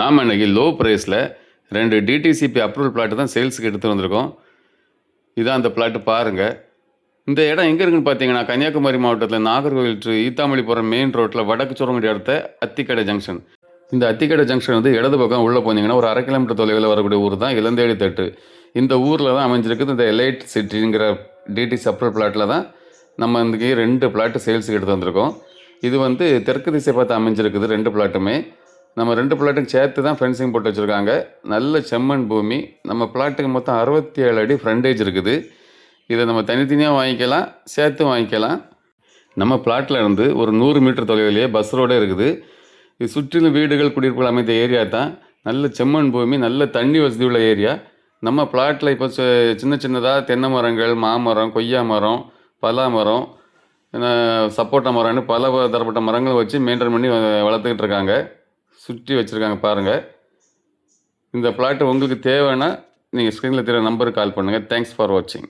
நாம் இன்றைக்கி லோ ப்ரைஸில் 2 டிடிசிபி அப்ரூவல் பிளாட்டு தான் சேல்ஸுக்கு எடுத்து வந்திருக்கோம். இதான் அந்த பிளாட்டு பாருங்கள். இந்த இடம் எங்கே இருக்குன்னு பார்த்தீங்கன்னா, கன்னியாகுமரி மாவட்டத்தில் நாகர்கோவில் டு ஈத்தாமொழிபுரம் மெயின் ரோட்டில் வடக்கு சுரங்கடி அடுத்த அத்திக்கடை ஜங்ஷன். இந்த அத்திக்கடை ஜங்ஷன் வந்து இடது பக்கம் உள்ளே போனீங்கன்னா ஒரு 1/2 கிலோமீட்டர் தொலைவில் வரக்கூடிய ஊர் தான் இளந்தேடி தட்டு. இந்த ஊரில் தான் அமைஞ்சிருக்குது இந்த எலைட் சிட்டிங்கிற டிடிசி அப்ரூவல் பிளாட்டில் தான் நம்ம இன்றைக்கி 2 பிளாட்டு சேல்ஸுக்கு எடுத்து வந்திருக்கோம். இது வந்து தெற்கு திசை பார்த்து அமைஞ்சிருக்குது 2 பிளாட்டுமே. நம்ம 2 பிளாட்டுக்கு சேர்த்து தான் ஃபென்சிங் போட்டு வச்சுருக்காங்க. நல்ல செம்மண் பூமி. நம்ம பிளாட்டுக்கு மொத்தம் 67 அடி ஃப்ரண்டேஜ் இருக்குது. இதை நம்ம தனித்தனியாக வாங்கிக்கலாம், சேர்த்து வாங்கிக்கலாம். நம்ம பிளாட்டில் இருந்து ஒரு 100 மீட்டர் தொலைவிலேயே பஸ் ரோடே இருக்குது. இது சுற்றிலும் வீடுகள் குடியிருப்புகள் அமைந்த ஏரியா தான். நல்ல செம்மண் பூமி, நல்ல தண்ணி வசதி உள்ள ஏரியா. நம்ம பிளாட்டில் இப்போ சின்ன சின்னதாக தென்னை மரங்கள், மாமரம், கொய்யா மரம், பலா மரம், சப்போட்டா மரம்னு பல தரப்பட்ட மரங்கள் வச்சு மெயின்டைன் பண்ணி வளர்த்துக்கிட்டு இருக்காங்க. சுற்றி வச்சுருக்காங்க பாருங்கள். இந்த பிளாட்டு உங்களுக்கு தேவைன்னா நீங்கள் ஸ்க்ரீனில் தெரிய நம்பருக்கு கால் பண்ணுங்கள். தேங்க்ஸ் ஃபார் வாட்சிங்.